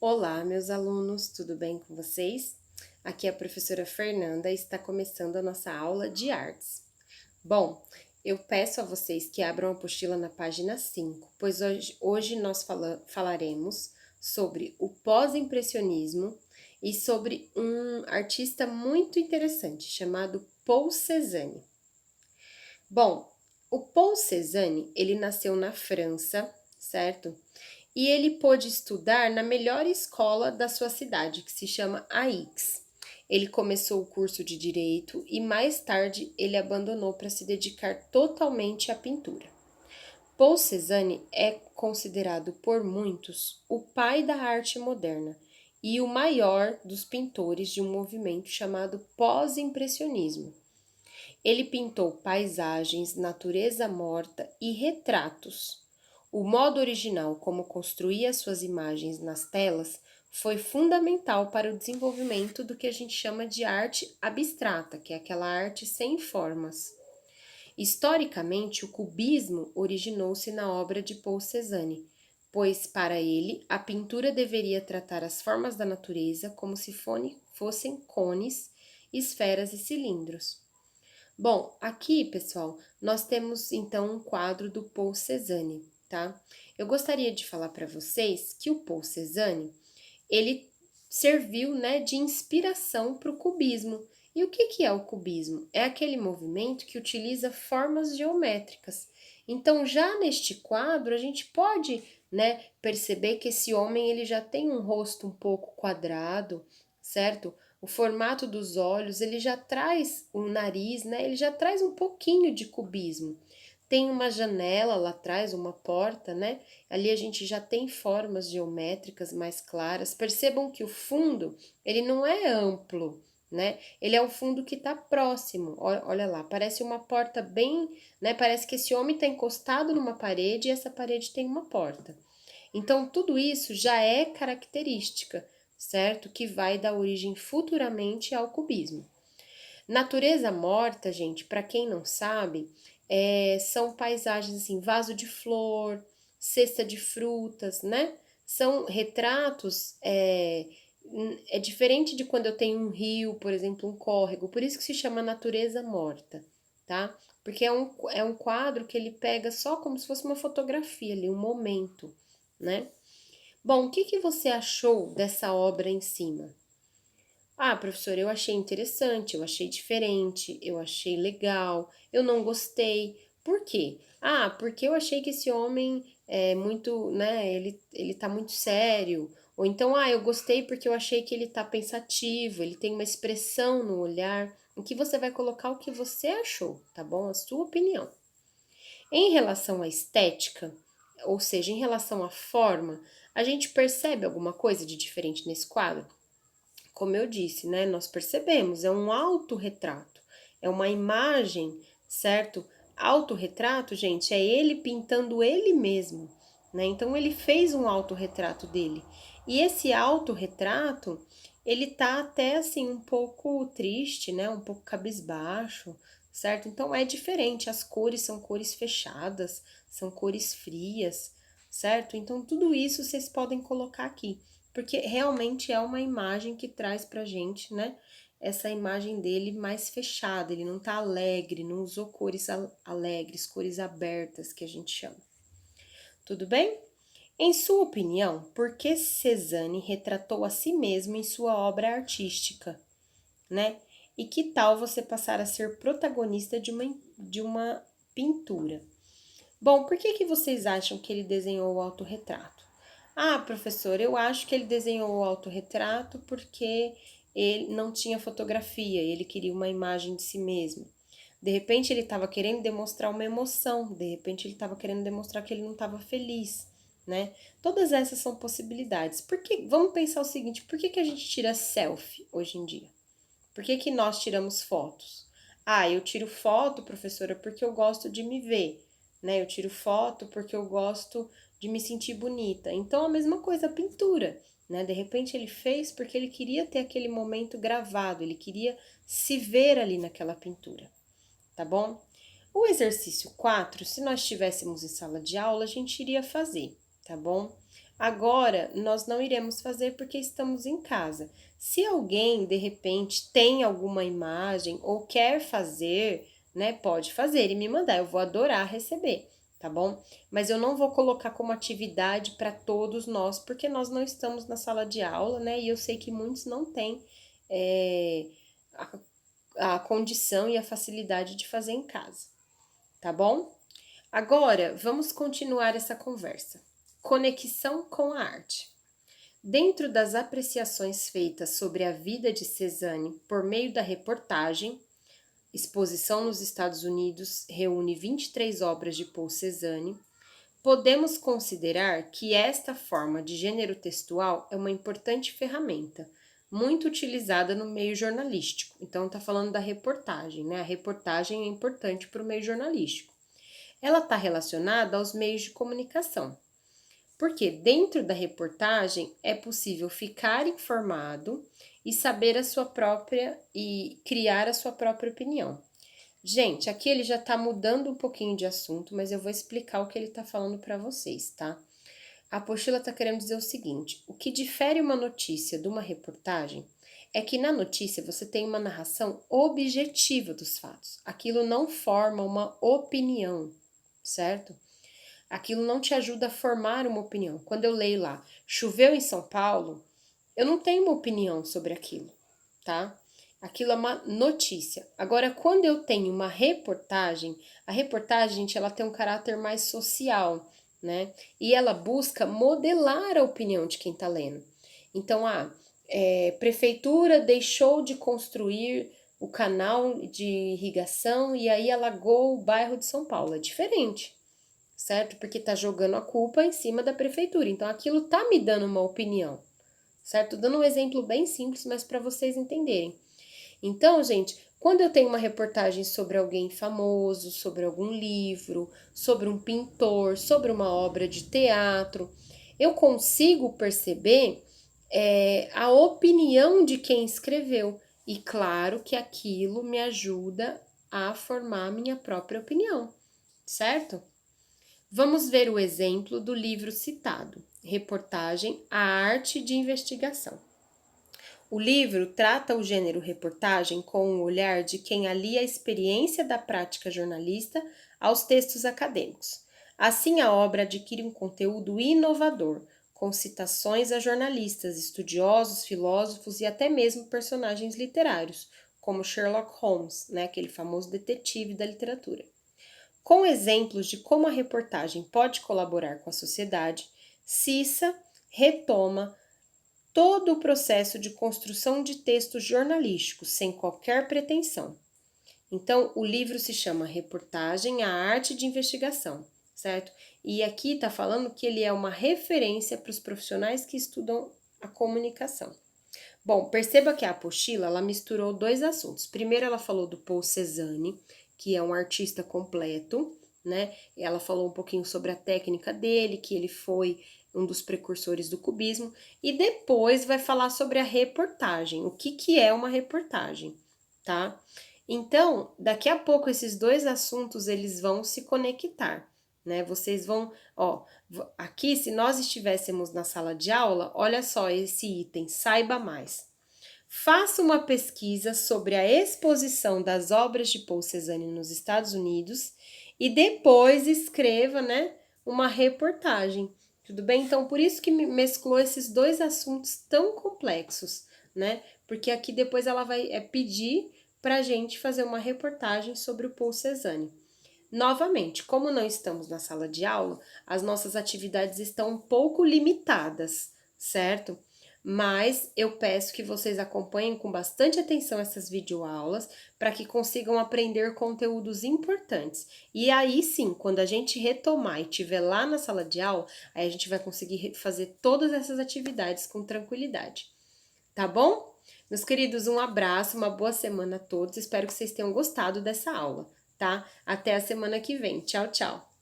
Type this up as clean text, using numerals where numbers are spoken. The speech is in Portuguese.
Olá, meus alunos, tudo bem com vocês? Aqui é a professora Fernanda e está começando a nossa aula de artes. Bom, eu peço a vocês que abram a apostila na página 5, pois hoje nós falaremos sobre o pós-impressionismo e sobre um artista muito interessante chamado Paul Cézanne. Bom, o Paul Cézanne, ele nasceu na França, certo? E ele pôde estudar na melhor escola da sua cidade, que se chama Aix. Ele começou o curso de direito e mais tarde ele abandonou para se dedicar totalmente à pintura. Paul Cézanne é considerado por muitos o pai da arte moderna e o maior dos pintores de um movimento chamado pós-impressionismo. Ele pintou paisagens, natureza morta e retratos. O modo original como construía suas imagens nas telas foi fundamental para o desenvolvimento do que a gente chama de arte abstrata, que é aquela arte sem formas. Historicamente, o cubismo originou-se na obra de Paul Cézanne, pois para ele a pintura deveria tratar as formas da natureza como se fossem cones, esferas e cilindros. Bom, aqui, pessoal, nós temos então um quadro do Paul Cézanne, tá? Eu gostaria de falar para vocês que o Paul Cézanne, ele serviu, né, de inspiração para o cubismo. E o que é o cubismo? É aquele movimento que utiliza formas geométricas. Então, já neste quadro, a gente pode, né, perceber que esse homem ele já tem um rosto um pouco quadrado, certo? O formato dos olhos, ele já traz o nariz, né? Ele já traz um pouquinho de cubismo. Tem uma janela lá atrás, uma porta, né? Ali a gente já tem formas geométricas mais claras. Percebam que o fundo, ele não é amplo, né? Ele é o fundo que está próximo. Olha lá, parece uma porta bem, né? Parece que esse homem está encostado numa parede e essa parede tem uma porta. Então, tudo isso já é característica, certo? Que vai dar origem futuramente ao cubismo. Natureza morta, gente, para quem não sabe, são paisagens assim, vaso de flor, cesta de frutas, né? São retratos, é diferente de quando eu tenho um rio, por exemplo, um córrego, por isso que se chama natureza morta, tá? Porque é um quadro que ele pega só como se fosse uma fotografia ali, um momento, né? Bom, o que você achou dessa obra em cima? Ah, professor, eu achei interessante, eu achei diferente, eu achei legal, eu não gostei. Por quê? Ah, porque eu achei que esse homem é muito, né, ele tá muito sério. Ou então, eu gostei porque eu achei que ele tá pensativo, ele tem uma expressão no olhar. Em que você vai colocar o que você achou, tá bom? A sua opinião. Em relação à estética, ou seja, em relação à forma, a gente percebe alguma coisa de diferente nesse quadro? Como eu disse, né? Nós percebemos, é um autorretrato, é uma imagem, certo? Autorretrato, gente, é ele pintando ele mesmo, né? Então ele fez um autorretrato dele. E esse autorretrato, ele tá até assim um pouco triste, né? Um pouco cabisbaixo, certo? Então é diferente, as cores são cores fechadas, são cores frias, certo? Então tudo isso vocês podem colocar aqui porque realmente é uma imagem que traz pra gente, né? Essa imagem dele mais fechada, ele não tá alegre, não usou cores alegres, cores abertas que a gente chama. Tudo bem? Em sua opinião, por que Cézanne retratou a si mesmo em sua obra artística, né? E que tal você passar a ser protagonista de uma pintura? Bom, por que vocês acham que ele desenhou o autorretrato? Ah, professor, eu acho que ele desenhou o autorretrato porque ele não tinha fotografia, ele queria uma imagem de si mesmo. De repente ele estava querendo demonstrar uma emoção, de repente ele estava querendo demonstrar que ele não estava feliz, né? Todas essas são possibilidades. Vamos pensar o seguinte, por que a gente tira selfie hoje em dia? Por que nós tiramos fotos? Ah, eu tiro foto, professora, porque eu gosto de me ver, né? Eu tiro foto porque eu gosto de me sentir bonita. Então, a mesma coisa a pintura, né? De repente ele fez porque ele queria ter aquele momento gravado, ele queria se ver ali naquela pintura, tá bom? O exercício 4, se nós estivéssemos em sala de aula, a gente iria fazer, tá bom? Agora, nós não iremos fazer porque estamos em casa. Se alguém, de repente, tem alguma imagem ou quer fazer, né, pode fazer e me mandar, eu vou adorar receber, tá bom? Mas eu não vou colocar como atividade para todos nós, porque nós não estamos na sala de aula, né, e eu sei que muitos não têm a condição e a facilidade de fazer em casa, tá bom? Agora, vamos continuar essa conversa. Conexão com a arte. Dentro das apreciações feitas sobre a vida de Cézanne por meio da reportagem, Exposição nos Estados Unidos reúne 23 obras de Paul Cézanne, podemos considerar que esta forma de gênero textual é uma importante ferramenta, muito utilizada no meio jornalístico. Então, está falando da reportagem, né? A reportagem é importante para o meio jornalístico. Ela está relacionada aos meios de comunicação, porque dentro da reportagem é possível ficar informado e saber a sua própria e criar a sua própria opinião. Gente, aqui ele já tá mudando um pouquinho de assunto, mas eu vou explicar o que ele tá falando para vocês, tá? A apostila tá querendo dizer o seguinte: o que difere uma notícia de uma reportagem é que na notícia você tem uma narração objetiva dos fatos. Aquilo não forma uma opinião, certo? Aquilo não te ajuda a formar uma opinião. Quando eu leio lá, choveu em São Paulo, eu não tenho uma opinião sobre aquilo, tá? Aquilo é uma notícia. Agora, quando eu tenho uma reportagem, a reportagem, gente, ela tem um caráter mais social, né? E ela busca modelar a opinião de quem tá lendo. Então, prefeitura deixou de construir o canal de irrigação e aí alagou o bairro de São Paulo. É diferente, certo? Porque tá jogando a culpa em cima da prefeitura. Então, aquilo tá me dando uma opinião, certo? Dando um exemplo bem simples, mas para vocês entenderem. Então, gente, quando eu tenho uma reportagem sobre alguém famoso, sobre algum livro, sobre um pintor, sobre uma obra de teatro, eu consigo perceber a opinião de quem escreveu. E claro que aquilo me ajuda a formar minha própria opinião, certo? Vamos ver o exemplo do livro citado, reportagem A Arte de Investigação. O livro trata o gênero reportagem com o olhar de quem alia a experiência da prática jornalista aos textos acadêmicos. Assim, a obra adquire um conteúdo inovador, com citações a jornalistas, estudiosos, filósofos e até mesmo personagens literários, como Sherlock Holmes, né, aquele famoso detetive da literatura. Com exemplos de como a reportagem pode colaborar com a sociedade, Cissa retoma todo o processo de construção de textos jornalísticos, sem qualquer pretensão. Então, o livro se chama Reportagem, a Arte de Investigação, certo? E aqui está falando que ele é uma referência para os profissionais que estudam a comunicação. Bom, perceba que a apostila, ela misturou dois assuntos. Primeiro, ela falou do Paul Cézanne, que é um artista completo, né? Ela falou um pouquinho sobre a técnica dele, que ele foi um dos precursores do cubismo, e depois vai falar sobre a reportagem, o que é uma reportagem, tá? Então, daqui a pouco esses dois assuntos eles vão se conectar, né? Vocês vão, aqui se nós estivéssemos na sala de aula, olha só esse item, saiba mais. Faça uma pesquisa sobre a exposição das obras de Paul Cézanne nos Estados Unidos e depois escreva, né, uma reportagem. Tudo bem? Então, por isso que mesclou esses dois assuntos tão complexos, né? Porque aqui depois ela vai pedir para a gente fazer uma reportagem sobre o Paul Cézanne. Novamente, como não estamos na sala de aula, as nossas atividades estão um pouco limitadas, certo? Mas eu peço que vocês acompanhem com bastante atenção essas videoaulas para que consigam aprender conteúdos importantes. E aí sim, quando a gente retomar e estiver lá na sala de aula, aí a gente vai conseguir fazer todas essas atividades com tranquilidade. Tá bom? Meus queridos, um abraço, uma boa semana a todos. Espero que vocês tenham gostado dessa aula, tá? Até a semana que vem. Tchau, tchau!